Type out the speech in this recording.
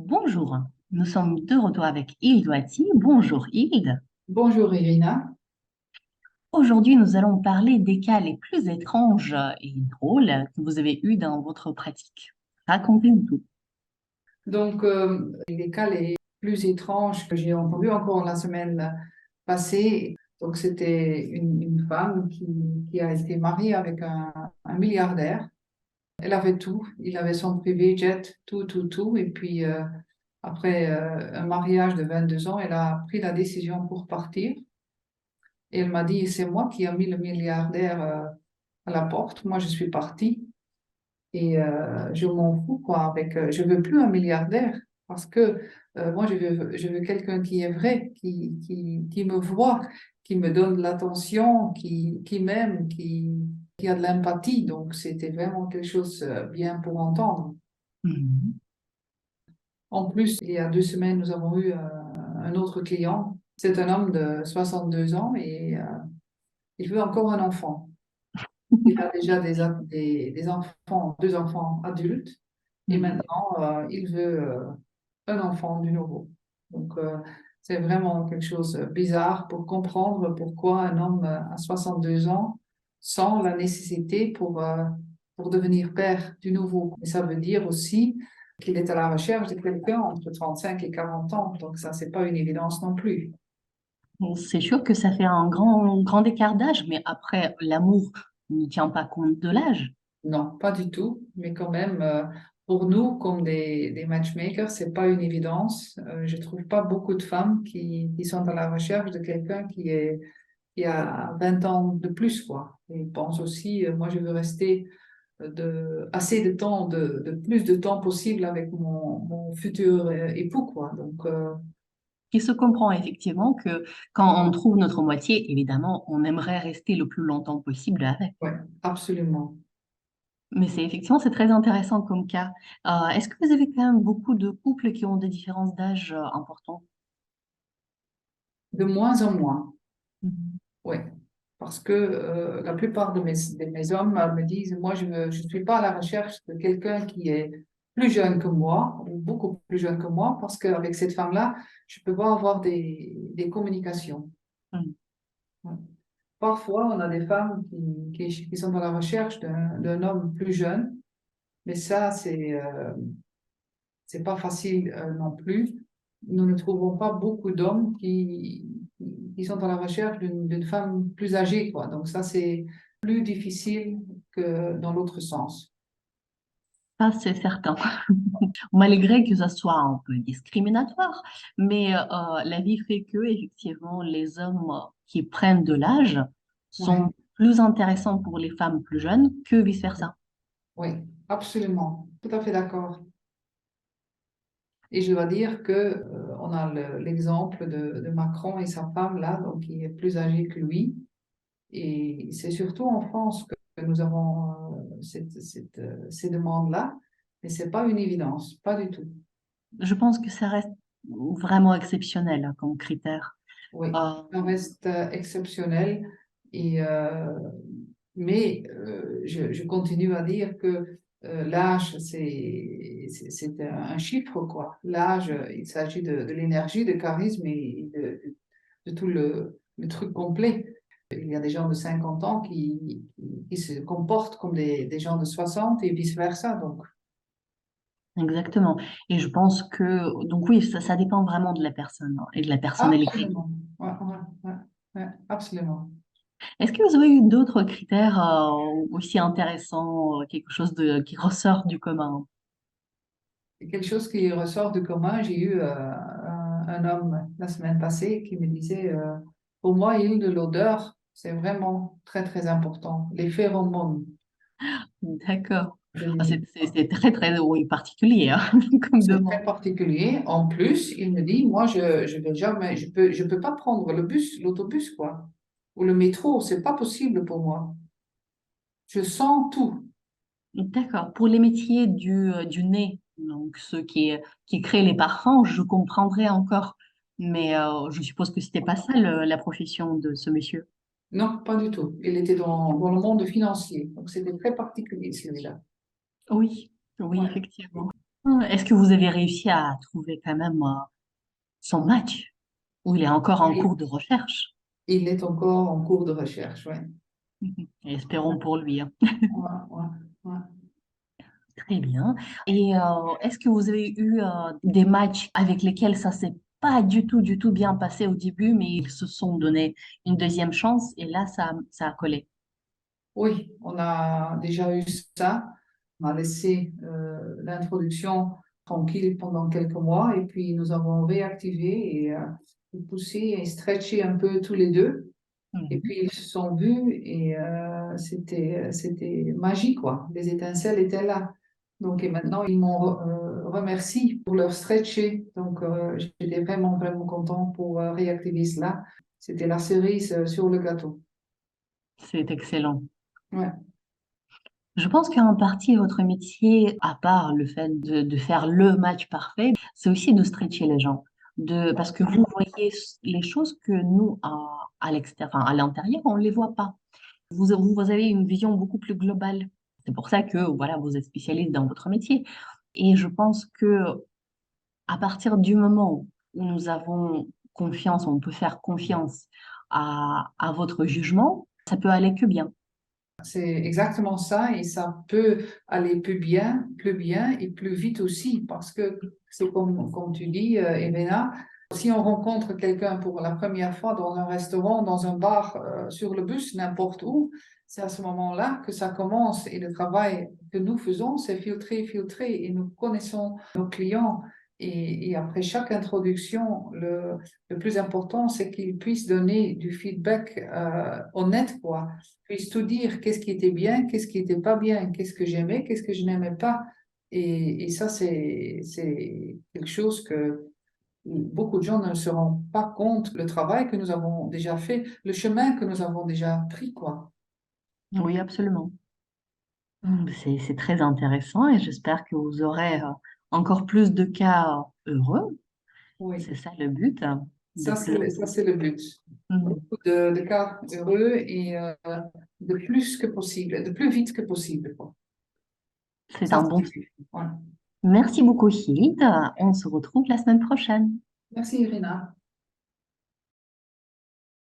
Bonjour, nous sommes de retour avec Hilde Wati. Bonjour Hilde. Bonjour Irina. Aujourd'hui, nous allons parler des cas les plus étranges et drôles que vous avez eus dans votre pratique. Racontez-nous tout. Donc, les cas les plus étranges que j'ai entendus encore la semaine passée, donc c'était une femme qui a été mariée avec un milliardaire. Elle avait tout, il avait son privé jet, tout, tout, tout. Et puis, après un mariage de 22 ans, elle a pris la décision pour partir. Et elle m'a dit, c'est moi qui ai mis le milliardaire à la porte. Moi, je suis partie. Et je m'en fous, quoi, je veux plus un milliardaire parce que moi, je veux quelqu'un qui est vrai, qui me voit, qui me donne de l'attention, qui m'aime, qui a de l'empathie. Donc, c'était vraiment quelque chose bien pour entendre. Mhm. En plus, il y a 2 semaines, nous avons eu un autre client. C'est un homme de 62 ans et il veut encore un enfant. Il a déjà des enfants, 2 enfants adultes. Et Mhm. maintenant, il veut un enfant du nouveau. Donc, c'est vraiment quelque chose de bizarre pour comprendre pourquoi un homme à 62 ans sent la nécessité pour devenir père du nouveau. Et ça veut dire aussi qu'il est à la recherche de quelqu'un entre 35 et 40 ans. Donc, ça, c'est pas une évidence non plus. Bon, c'est sûr que ça fait un grand écart d'âge, mais après, l'amour ne tient pas compte de l'âge. Non, pas du tout. Mais quand même, pour nous, comme des matchmakers, c'est pas une évidence. Je trouve pas beaucoup de femmes qui sont à la recherche de quelqu'un qui a 20 ans de plus, quoi. Et ils pensent aussi, moi, je veux rester assez de temps, de plus de temps possible avec mon futur époux, quoi. Donc, Il se comprend effectivement que quand on trouve notre moitié, évidemment, on aimerait rester le plus longtemps possible avec. ouais, absolument. Mais c'est très intéressant comme cas. Est-ce que vous avez quand même beaucoup de couples qui ont des différences d'âge importantes? De moins en moins, Mhm. oui. Parce que la plupart de mes hommes me disent, moi, je suis pas à la recherche de quelqu'un qui est plus jeune que moi, ou beaucoup plus jeune que moi, parce qu'avec cette femme-là, je peux pas avoir des communications. Mhm. Ouais. Parfois, on a des femmes qui sont à la recherche d'un homme plus jeune, mais ça, c'est pas facile non plus. Nous ne trouvons pas beaucoup d'hommes qui sont à la recherche d'une femme plus âgée, quoi. Donc ça, c'est plus difficile que dans l'autre sens. Ça, c'est certain. Malgré que ça soit un peu discriminatoire, mais la vie fait que, effectivement, les hommes qui prennent de l'âge Ouais, sont plus intéressants pour les femmes plus jeunes que vice-versa. oui, absolument. Tout à fait d'accord. Et je dois dire que on a l'exemple de Macron et sa femme là, donc qui est plus âgée que lui. Et c'est surtout en France que nous avons ces demandes-là, mais c'est pas une évidence, pas du tout. Je pense que ça reste vraiment exceptionnel hein, comme critère. Oui, Euh, ça reste exceptionnel. Et, mais je continue à dire que l'âge, c'est un chiffre, quoi. L'âge, il s'agit de l'énergie, de charisme et de tout le truc complet. Il y a des gens de 50 ans qui se comportent comme des gens de 60 et vice-versa. Donc, Exactement. Et je pense que, donc oui, ça dépend vraiment de la personne hein, et de la personnalité. absolument. Ouais, ouais, ouais, ouais, absolument. Est-ce que vous avez eu d'autres critères aussi intéressants, quelque chose qui ressort du commun? Et quelque chose qui ressort du commun, j'ai eu un homme la semaine passée qui me disait, pour moi, il y a eu de l'odeur, c'est vraiment très, très important. Les phéromones. D'accord. Je Ah, dis, c'est très oui, particulier hein, comme c'est très demande. particulier. En plus, il me dit, moi, je vais jamais, je peux pas prendre le bus, l'autobus, quoi, ou le métro, c'est pas possible pour moi. Je sens tout. D'accord. Pour les métiers du nez, donc ceux qui créent les parfums, je comprendrais encore. Mais je suppose que c'était pas ça la profession de ce monsieur. Non, pas du tout. Il était dans le monde financier, donc c'était très particulier, celui-là. Oui, oui, Ouais. effectivement. Est-ce que vous avez réussi à trouver quand même son match ou il est encore en Il, cours de recherche? il est encore en cours de recherche, oui. Espérons pour lui, hein. Ouais, ouais, ouais. Très bien. Et est-ce que vous avez eu des matchs avec lesquels ça s'est pas du tout bien passé au début, mais ils se sont donné une deuxième chance et là, ça a collé? Oui, on a déjà eu ça. On a laissé l'introduction tranquille pendant quelques mois et puis nous avons réactivé et poussé et stretché un peu tous les deux. Et Mhm. puis ils se sont vus et c'était magique, quoi. Les étincelles étaient là. Donc, et maintenant, ils m'ont remercié pour leur stretcher. Donc, j'étais vraiment, vraiment content pour réactiver cela. C'était la cerise sur le gâteau. C'est excellent. Ouais, Je pense qu'en partie, votre métier, à part le fait de faire le match parfait, c'est aussi de stretcher les gens. Parce que vous voyez les choses que nous, à l'extérieur, enfin, à l'intérieur, on ne les voit pas. Vous avez une vision beaucoup plus globale. C'est pour ça que voilà, vous êtes spécialiste dans votre métier. Et je pense que à partir du moment où nous avons confiance, on peut faire confiance à votre jugement, ça peut aller que bien. c'est exactement ça et ça peut aller plus bien et plus vite aussi parce que c'est comme tu dis, Elena, si on rencontre quelqu'un pour la première fois dans un restaurant, dans un bar, sur le bus, n'importe où, c'est à ce moment-là que ça commence et le travail que nous faisons, c'est filtrer, filtrer et nous connaissons nos clients. Et après chaque introduction, le plus important, c'est qu'ils puissent donner du feedback honnête, quoi, puisse tout dire, qu'est-ce qui était bien, qu'est-ce qui n'était pas bien, qu'est-ce que j'aimais, qu'est-ce que je n'aimais pas. Et ça, c'est quelque chose que beaucoup de gens ne se rendent pas compte, le travail que nous avons déjà fait, le chemin que nous avons déjà pris, quoi. Oui, absolument. C'est très intéressant et j'espère que vous aurez encore plus de cas heureux. Oui, C'est ça le but, hein, de plus en ça, c'est le but. plus. Beaucoup de cas heureux et de plus que possible, de plus vite que possible, quoi. C'est Ça, un c'est bon le truc. but. Voilà. Merci beaucoup, Hild. On se retrouve la semaine prochaine. Merci, Irina.